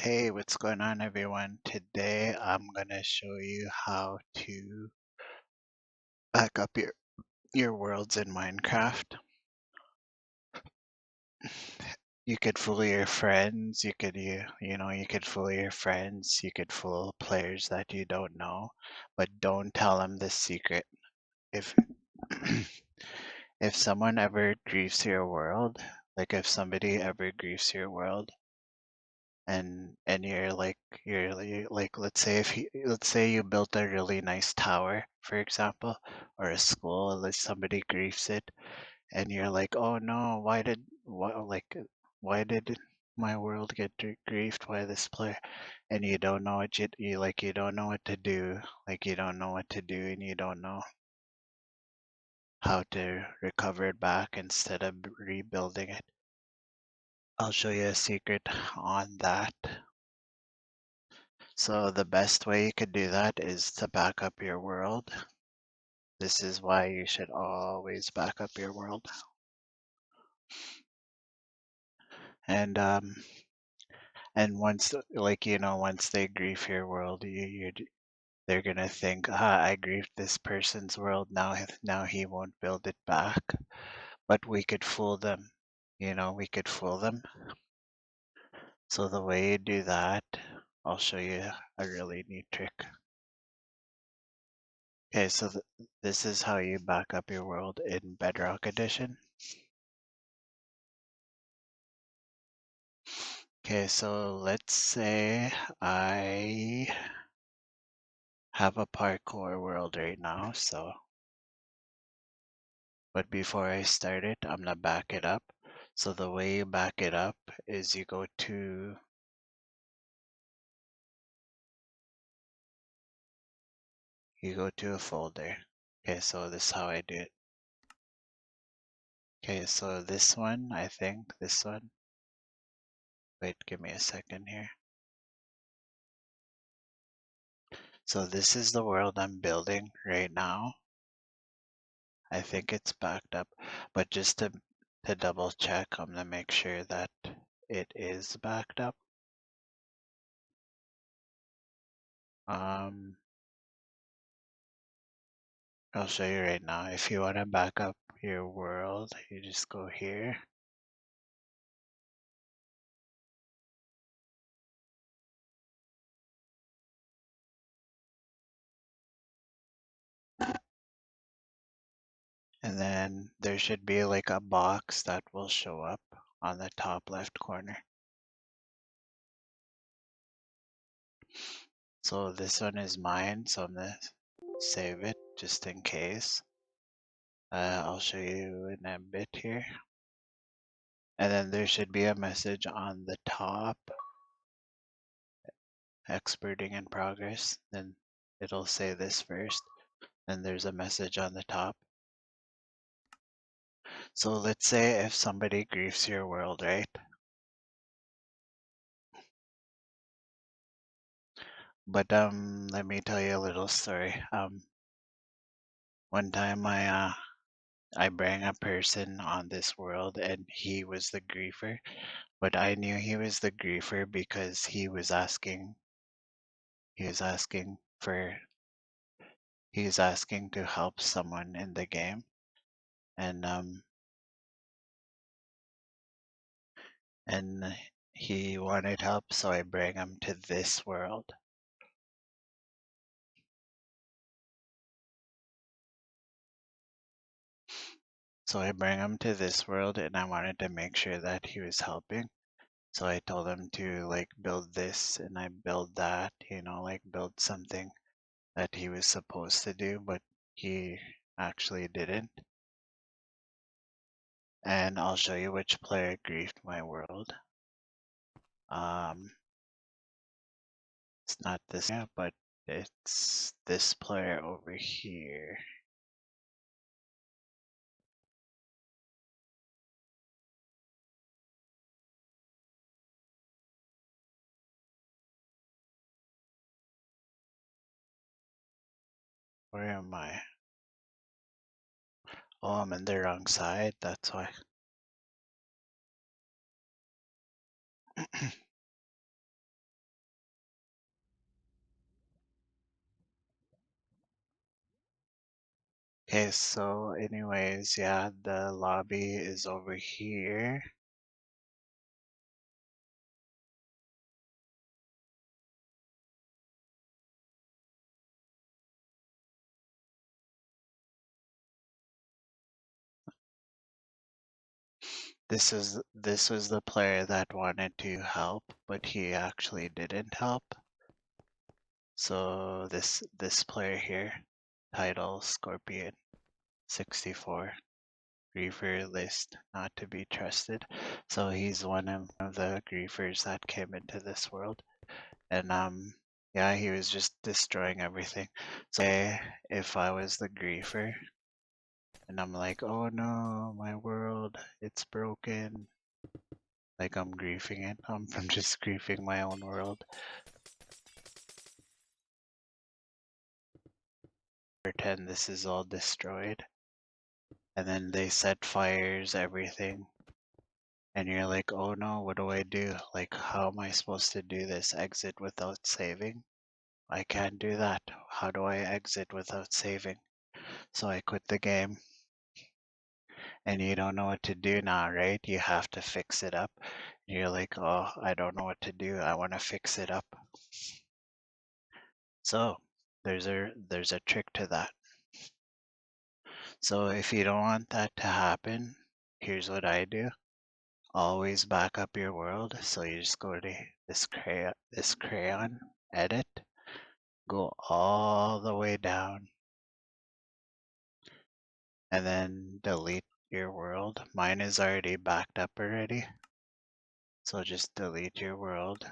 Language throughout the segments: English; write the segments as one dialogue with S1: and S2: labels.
S1: Hey, what's going on, everyone? Today I'm gonna show you how to back up your worlds in Minecraft. You could fool your friends, you could fool your friends, you could fool players that you don't know, but don't tell them this secret. If if someone ever griefs your world, like if somebody ever griefs your world, and you're like let's say you built a really nice tower, for example, or a school, like somebody griefs it, and you're like, oh no, why did my world get griefed by this player? And you don't know what you don't know what to do, like you don't know what to do, and you don't know how to recover it back instead of rebuilding it. I'll show you a secret on that. So the best way you could do that is to back up your world. This is why you should always back up your world. And once they grief your world, they're gonna think, I griefed this person's world. Now he won't build it back. But we could fool them. We could fool them. So the way you do that, I'll show you a really neat trick. Okay, so this is how you back up your world in Bedrock Edition. Okay, so let's say I have a parkour world right now, but before I start it, I'm gonna back it up. So the way you back it up is you go to a folder. Okay, so this is how I do it. Okay, so this one, I think this one. Wait, give me a second here. So this is the world I'm building right now. I think it's backed up, but just to double check, I'm gonna make sure that it is backed up. Um, I'll show you right now. If you want to back up your world, you just go here. And then there should be like a box that will show up on the top left corner. So this one is mine, so I'm gonna save it just in case. I'll show you in a bit here. And then there should be a message on the top, exporting in progress. Then it'll say this first. Then there's a message on the top. So let's say if somebody griefs your world, right? But let me tell you a little story. One time I bring a person on this world and he was the griefer, but I knew he was the griefer because for he was asking to help someone in the game, and and he wanted help, so I bring him to this world. So I bring him to this world and I wanted to make sure that he was helping. So I told him to like build this and I build that, like build something that he was supposed to do, but he actually didn't. And I'll show you which player griefed my world. Um, it's not this guy, but it's this player over here. Where am I? Oh, I'm in the wrong side, that's why. Okay, so anyways, yeah, the lobby is over here. This was the player that wanted to help, but he actually didn't help. So this player here, title Scorpion 64, griefer list not to be trusted. So he's one of the griefers that came into this world, and yeah, he was just destroying everything. So if I was the griefer and I'm like, oh no, my world, it's broken. Like I'm griefing it. I'm just griefing my own world. Pretend this is all destroyed. And then they set fires, everything. And you're like, oh no, what do I do? Like, how am I supposed to do this? Exit without saving? I can't do that. How do I exit without saving? So I quit the game. And you don't know what to do now, right? You have to fix it up. You're like, oh, I don't know what to do. I want to fix it up. So there's a trick to that. So if you don't want that to happen, here's what I do. Always back up your world. So you just go to this crayon, edit, go all the way down, and then delete your world. Mine is already backed up already. So just delete your world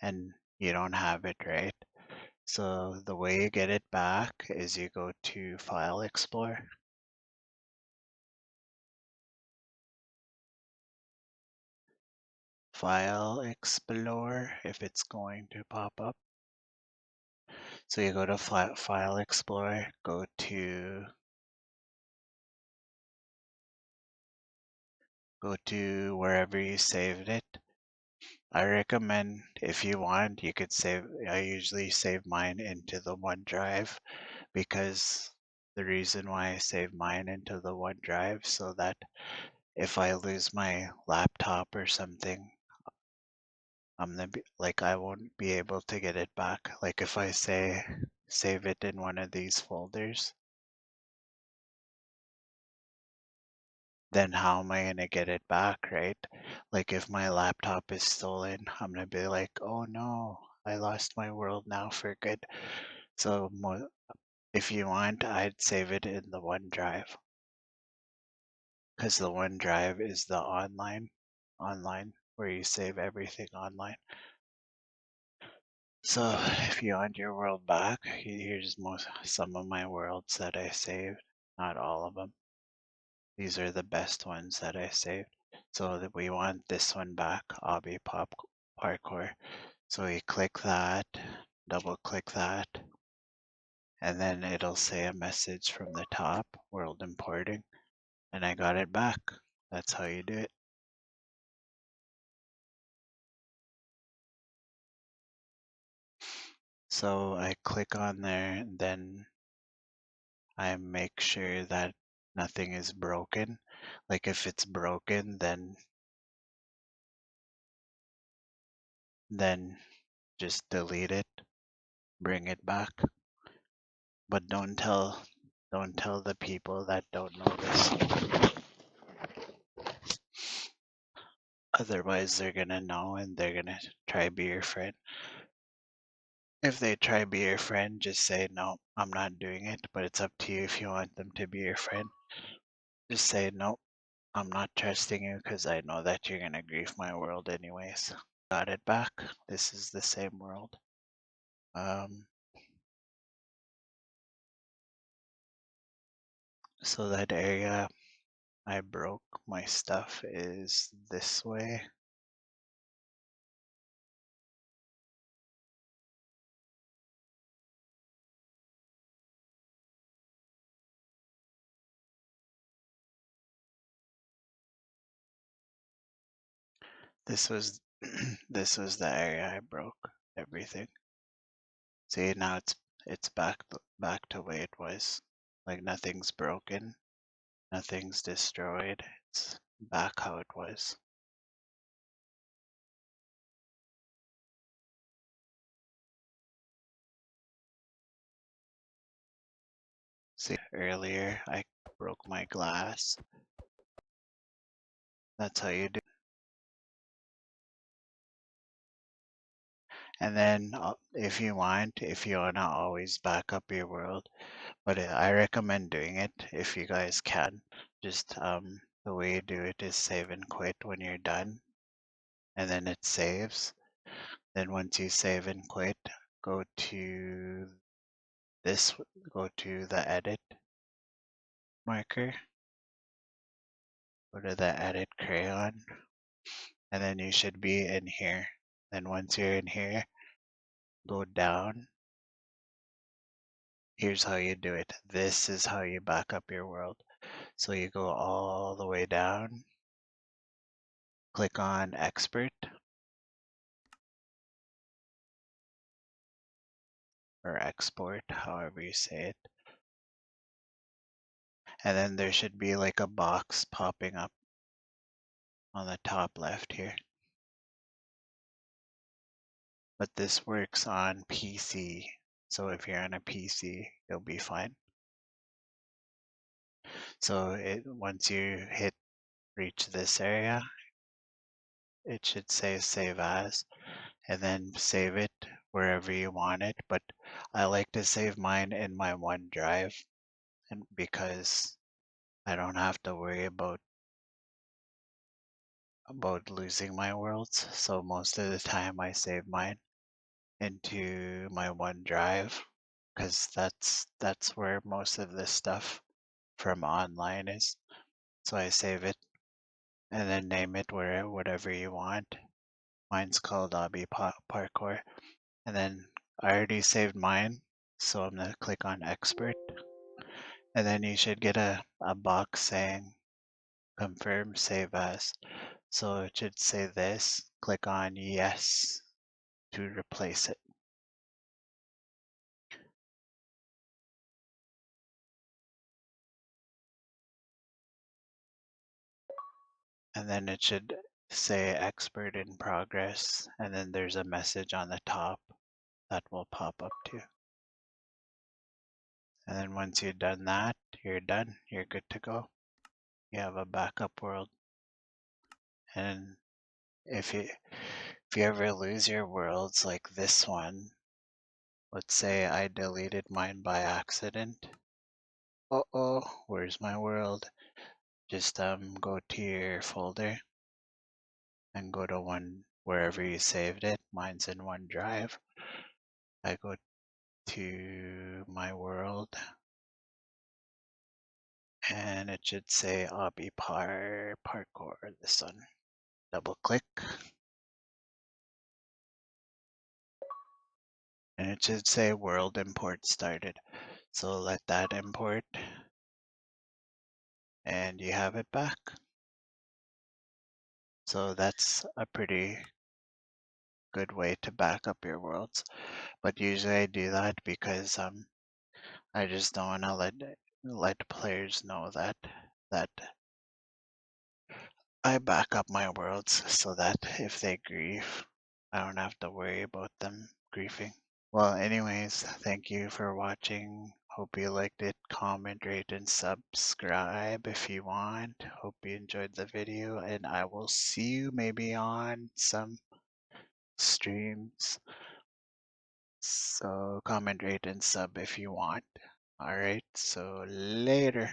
S1: and you don't have it, right? So the way you get it back is you go to File Explorer. File Explorer, if it's going to pop up. So you go to File Explorer, go to wherever you saved it. I recommend if you want, you could save, I usually save mine into the OneDrive because the reason why I save mine into the OneDrive so that if I lose my laptop or something, like I won't be able to get it back. Like if I say save it in one of these folders, then how am I gonna get it back, right? Like if my laptop is stolen, I'm gonna be like, oh no, I lost my world now for good. So if you want, I'd save it in the OneDrive because the OneDrive is the online where you save everything online. So if you want your world back, here's some of my worlds that I saved. Not all of them. These are the best ones that I saved. So that we want this one back, Obby Pop Parkour. So we click that, double click that, and then it'll say a message from the top, world importing, and I got it back. That's how you do it. So I click on there and then I make sure that nothing is broken. Like if it's broken, then just delete it, bring it back. But don't tell the people that don't know this. Otherwise they're gonna know and they're gonna try be your friend. If they try be your friend, just say no, I'm not doing it, but it's up to you if you want them to be your friend. Just say no, I'm not trusting you because I know that you're gonna grief my world anyways. Got it back. This is the same world. Um, so that area I broke my stuff is this way. This was this was the area I broke everything. See now it's back to way it was. Like nothing's broken, nothing's destroyed. It's back how it was. See, earlier I broke my glass. That's how you do. And then if you wanna always back up your world, but I recommend doing it if you guys can. Just the way you do it is save and quit when you're done, and then it saves. Then once you save and quit, go to this, go to the edit marker, go to the edit crayon, and then you should be in here. Then once you're in here, go down. Here's how you do it. This is how you back up your world. So you go all the way down, click on expert or export, however you say it. And then there should be like a box popping up on the top left here. But this works on PC. So if you're on a PC, you'll be fine. So once you reach this area, it should say save as, and then save it wherever you want it. But I like to save mine in my OneDrive, and because I don't have to worry about losing my worlds. So most of the time I save mine into my OneDrive because that's where most of the stuff from online is. So I save it and then name it whatever you want. Mine's called Parkour. And then I already saved mine, so I'm gonna click on expert. And then you should get a box saying confirm save as. So it should say this. Click on yes to replace it. And then it should say expert in progress. And then there's a message on the top that will pop up too. And then once you've done that, you're done. You're good to go. You have a backup world. And if you ever lose your worlds like this one, let's say I deleted mine by accident. Uh-oh, where's my world? Just go to your folder and go to one wherever you saved it. Mine's in OneDrive. I go to my world and it should say Obby Parkour, this one. Double click and it should say world import started. So let that import and you have it back. So that's a pretty good way to back up your worlds. But usually I do that because I just don't want to let players know that I back up my worlds so that if they grief, I don't have to worry about them griefing. Well, anyways, thank you for watching. Hope you liked it. Comment, rate, and subscribe if you want. Hope you enjoyed the video, and I will see you maybe on some streams. So comment, rate, and sub if you want. Alright, so later.